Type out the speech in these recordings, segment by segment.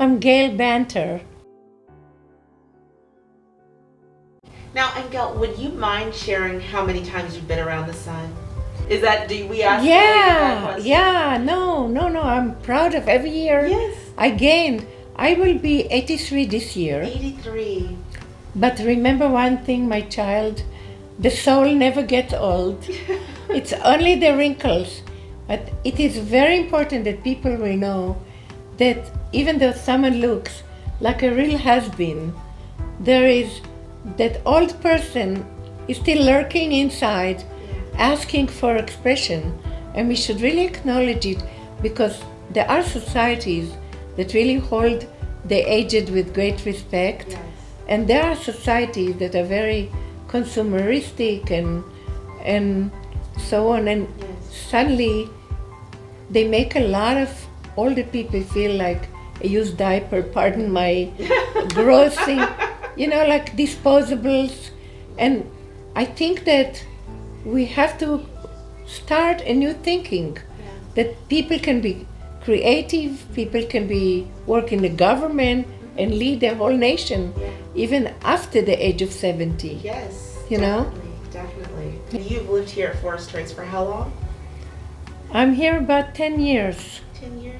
I'm GAIL BANTER. Now, and Gail, would you mind sharing how many times you've been around the sun? Is that, do we ask you that question? Yeah, no. I'm proud of every year Yes. I gained. I will be 83 this year. 83. But remember one thing, my child, the soul never gets old. It's only the wrinkles. But it is very important that people will know that even though someone looks like a real has-been, there is that old person is still lurking inside, asking for expression, and we should really acknowledge it, because there are societies that really hold the aged with great respect. Yes. And there are societies that are very consumeristic and so on, and suddenly they make a lot of older people feel like a used diaper, pardon my grossing, like disposables. And I think that we have to start a new thinking, that people can be creative, people can work in the government and lead the whole nation, even after the age of 70. Yes. You know? Definitely. You've lived here at Forest Trace for how long? I'm here about 10 years. 10 years.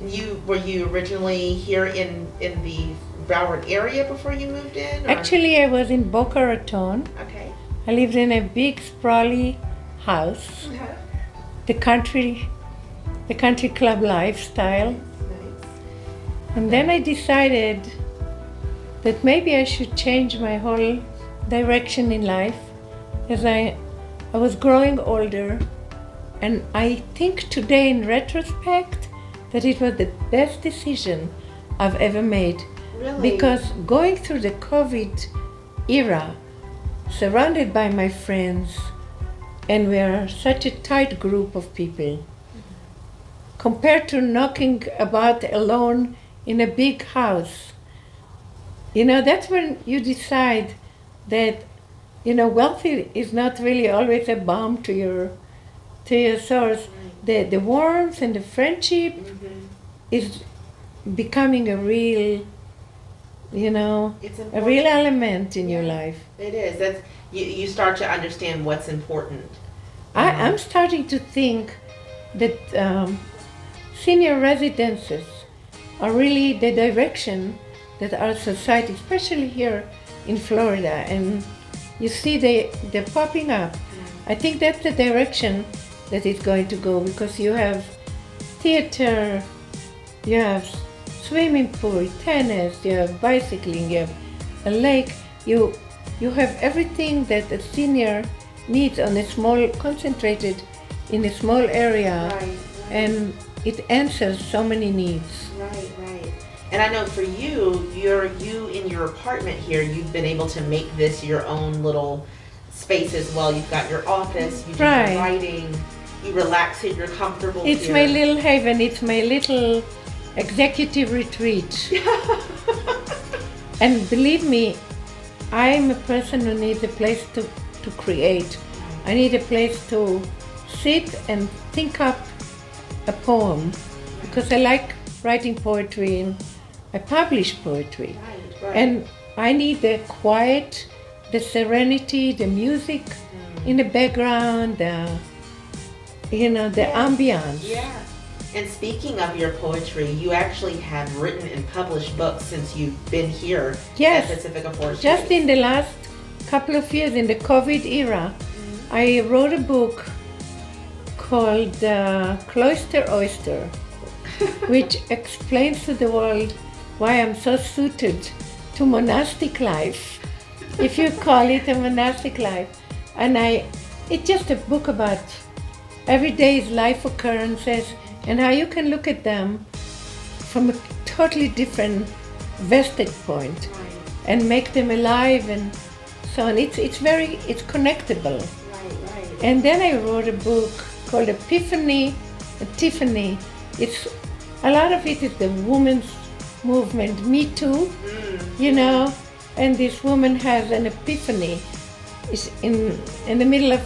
And were you originally here in the Broward area before you moved in? Or? Actually, I was in Boca Raton. Okay. I lived in a big, sprawly house. The country club lifestyle. Nice. And then I decided that maybe I should change my whole direction in life, as I was growing older. And I think today, in retrospect, that it was the best decision I've ever made. Really? Because going through the COVID era, surrounded by my friends, and we are such a tight group of people, compared to knocking about alone in a big house, that's when you decide that, wealth is not really always a balm to your source. The warmth and the friendship is becoming a real, a real element in your life. It is. That's you start to understand what's important. I'm starting to think that senior residences are really the direction that our society, especially here in Florida, and you see they're popping up. I think that's the direction that it's going to go, because you have theater, you have swimming pool, tennis, you have bicycling, you have a lake, you have everything that a senior needs concentrated in a small area. Right. And it answers so many needs. Right. And I know for you in your apartment here, you've been able to make this your own little space as well. You've got your office, you do your writing, you relax here, you're comfortable It's here. my little haven, it's my little executive retreat. And believe me, I'm a person who needs a place to create. I need a place to sit and think up a poem, because I like writing poetry and I publish poetry. Right. And I need the quiet, the serenity, the music in the background, the ambiance. Yeah. And speaking of your poetry, you actually have written and published books since you've been here at Pacifica Forest Trace. Just in the last couple of years, in the COVID era, I wrote a book called Cloister Oyster, which explains to the world why I'm so suited to monastic life, if you call it a monastic life. And it's just a book about everyday's life occurrences and how you can look at them from a totally different vantage point and make them alive and so on. It's connectable. Right. And then I wrote a book called Epiphany, Tiffany. It's a lot of it is the women's movement, Me Too, and this woman has an epiphany. It's in the middle of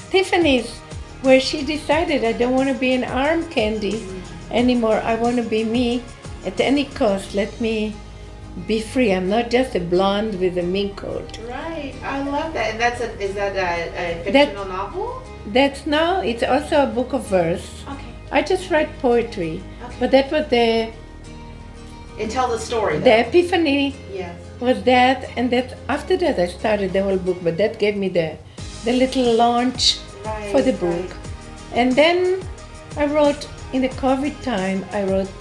Tiffany's, where she decided, I don't want to be an arm candy anymore. I want to be me, at any cost, let me be free. I'm not just a blonde with a mink coat. Right. I love that. And is that a fictional novel? That's now, it's also a book of verse. Okay. I just write poetry. Okay. But that was It tells a story, though. the epiphany Yes. was that, and that after that I started the whole book, but that gave me the little launch for the book. Right. And then I wrote, in the COVID time, I wrote,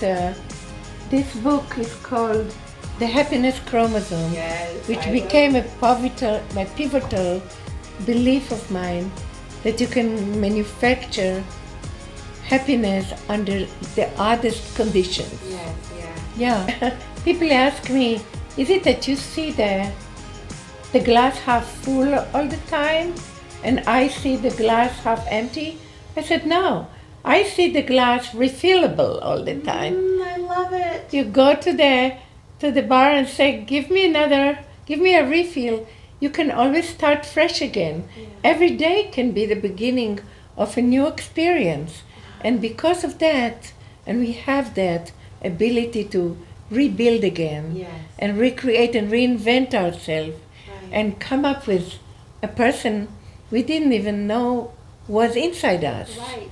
this book is called The Happiness Chromosome, Yes. which I became my pivotal belief of mine, that you can manufacture happiness under the hardest conditions. Yes, Yeah. People ask me, is it that you see the glass half full all the time and I see the glass half empty? I said, no, I see the glass refillable all the time. I love it. You go to the bar and say, give me a refill. You can always start fresh again. Yeah. Every day can be the beginning of a new experience. And because of that, and we have that ability to rebuild again, Yes. and recreate and reinvent ourselves, Right. and come up with a person we didn't even know was inside us. Right.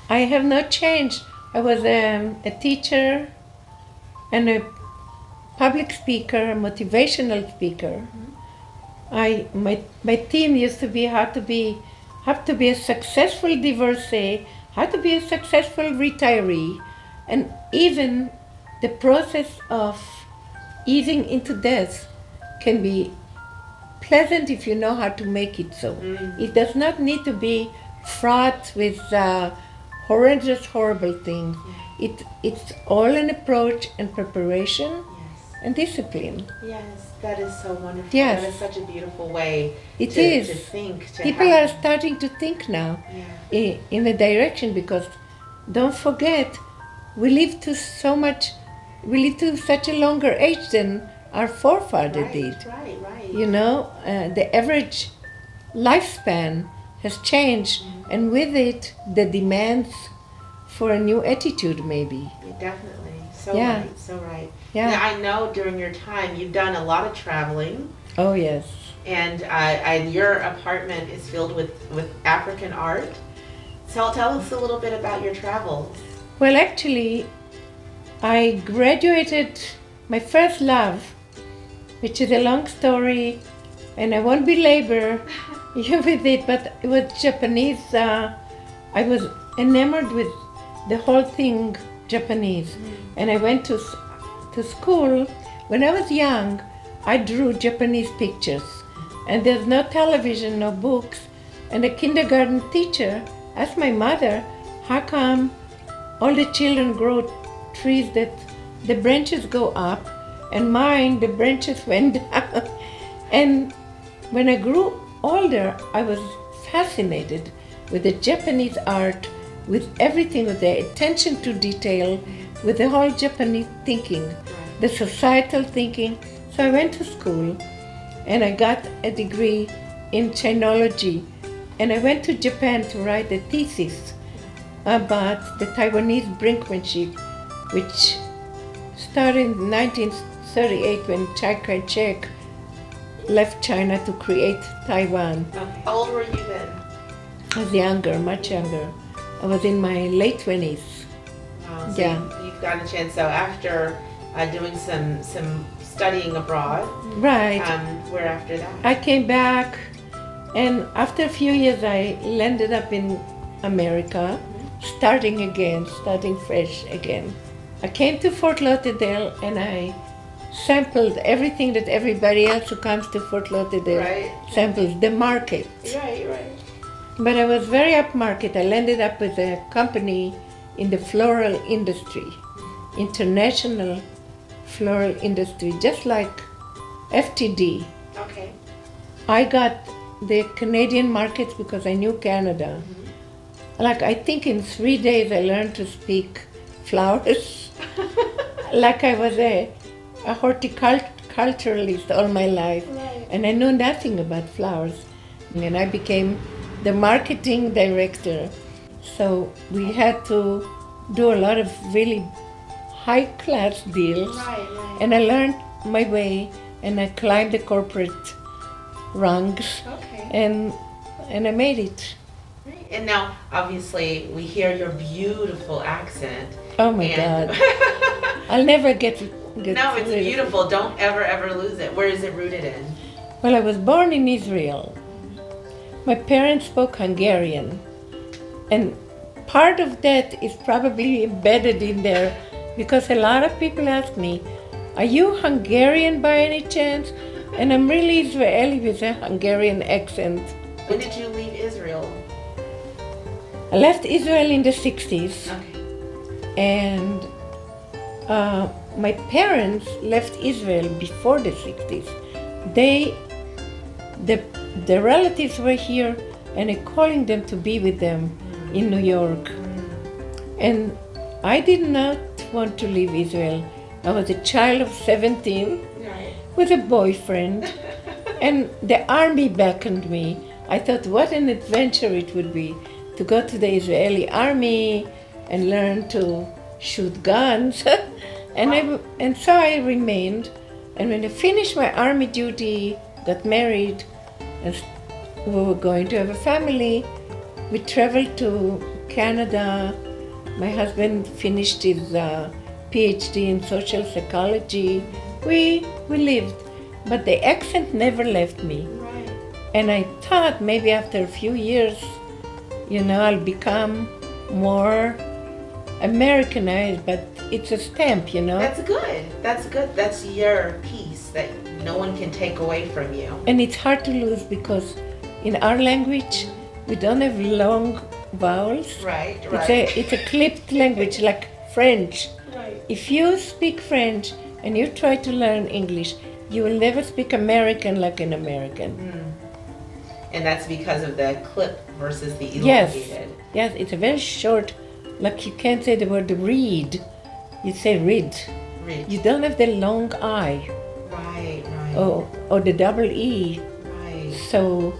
I have not changed. I was a teacher and a public speaker, a motivational speaker. My theme used to be how to be a successful divorcee, how to be a successful retiree, and even the process of easing into death can be pleasant if you know how to make it so. It does not need to be fraught with horrendous, horrible things. It's all an approach and preparation Yes. and discipline. Yes. That is so wonderful. Yes. That is such a beautiful way It to is. think. People are starting to think now Yeah. in a direction, because don't forget, we live to such a longer age than our forefather did. Right. You know, the average lifespan has changed, and with it, the demands for a new attitude, maybe. Yeah, definitely. So Yeah. right. So right. Yeah. Now, I know during your time you've done a lot of traveling, Oh, yes. and your apartment is filled with African art. So tell us a little bit about your travels. Well, actually, I graduated my first love, which is a long story, and I won't belabor you with it, but it was Japanese. I was enamored with the whole thing Japanese, and I went to school. When I was young, I drew Japanese pictures, and there's no television, no books, and a kindergarten teacher asked my mother, how come all the children grow trees that the branches go up, and mine, the branches went down. And when I grew older, I was fascinated with the Japanese art, with everything, with the attention to detail, with the whole Japanese thinking, the societal thinking. So I went to school and I got a degree in Chinology, and I went to Japan to write a thesis about the Taiwanese brinkmanship, which started in 1938 when Chiang Kai-shek left China to create Taiwan. Okay. How old were you then? I was younger, much younger. I was in my late 20s. Wow. So Yeah. you've gotten a chance. So after doing some studying abroad, Right. where after that? I came back, and after a few years I landed up in America, starting fresh again. I came to Fort Lauderdale and I sampled everything that everybody else who comes to Fort Lauderdale Right. samples, the market. Right. But I was very upmarket. I landed up with a company in the floral industry, international floral industry, just like FTD. Okay. I got the Canadian markets because I knew Canada. Like, I think in 3 days I learned to speak flowers. Like I was a horticulturalist all my life. Right. And I knew nothing about flowers. And I became the marketing director. So we had to do a lot of really high-class deals. Right, right. And I learned my way, and I climbed the corporate rungs, Okay. and I made it. Right. And now, obviously, we hear your beautiful accent. Oh my And- God. I'll never get No, it's rid of it. beautiful. Don't ever lose it. Where is it rooted in? Well, I was born in Israel. My parents spoke Hungarian, and part of that is probably embedded in there because a lot of people ask me, "Are you Hungarian by any chance?" And I'm really Israeli with a Hungarian accent. When did you leave Israel? I left Israel in the 60s, Okay. and my parents left Israel before the 60s. The relatives were here, and they're calling them to be with them in New York. And I did not want to leave Israel. I was a child of 17 Right. with a boyfriend, and the army beckoned me. I thought, what an adventure it would be to go to the Israeli army and learn to shoot guns. And so I remained. And when I finished my army duty, got married, and we were going to have a family, we traveled to Canada. My husband finished his PhD in social psychology. We lived, but the accent never left me. Right. And I thought maybe after a few years, I'll become more Americanized, but it's a stamp, That's good. That's good. That's your piece that no one can take away from you. And it's hard to lose because in our language, we don't have long vowels. Right, It's a clipped language like French. Right. If you speak French and you try to learn English, you will never speak American like an American. And that's because of the clip versus the Yes, elongated. yes, it's a very short, like you can't say the word read, you say read. Read. You don't have the long I Right, right. or the double E. Right. So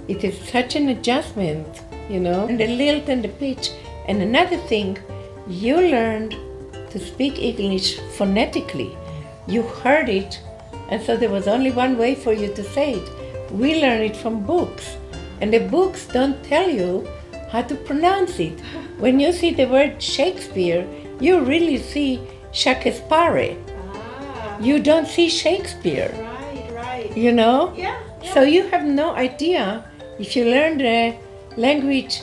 it is such an adjustment, and the lilt and the pitch. And another thing, you learned to speak English phonetically. You heard it, and so there was only one way for you to say it. We learn it from books, and the books don't tell you how to pronounce it. When you see the word Shakespeare, you really see Shakespeare. Ah, You don't see Shakespeare, right. Yeah. Yeah. So you have no idea if you learn the language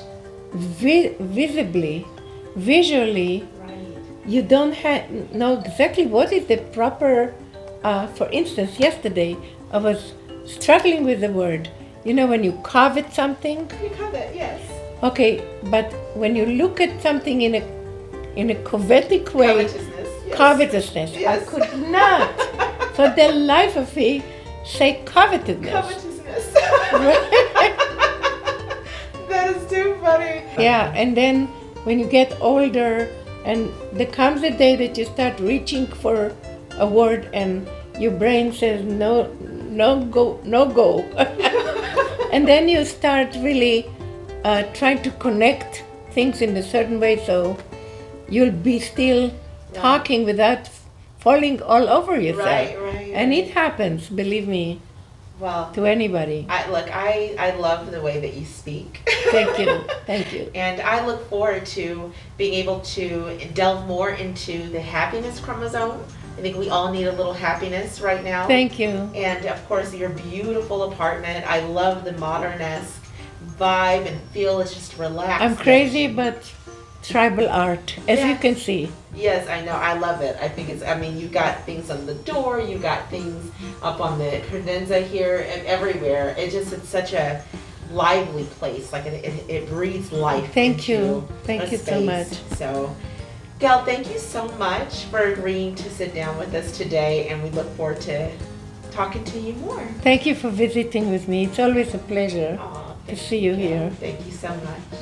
visibly, visually, Right. you don't know exactly what is the proper, for instance, yesterday I was struggling with the word. When you covet something, You covet, yes. okay, but when you look at something in a covetic way, Covetousness. Yes. covetousness, I Yes. could not, for the life of me, say covetousness. Covetousness. That is too funny. Yeah, and then when you get older, and there comes a day that you start reaching for a word, and your brain says no go, and then you start really trying to connect things in a certain way, so you'll be still talking without falling all over yourself. Right. And it happens, believe me, Well, to anybody. I love the way that you speak. Thank you. And I look forward to being able to delve more into the happiness chromosome. I think we all need a little happiness right now. Thank you. And of course, your beautiful apartment. I love the modern-esque vibe and feel. It's just relaxed. I'm crazy about tribal art, as you Yeah. can see. Yes, I know. I love it. I think you got things on the door, you got things up on the credenza here and everywhere. It's such a lively place. Like it breathes life. Thank you. into Thank a you so space. much. So, Gail, thank you so much for agreeing to sit down with us today, and we look forward to talking to you more. Thank you for visiting with me. It's always a pleasure Aw, to see you here. Thank you so much.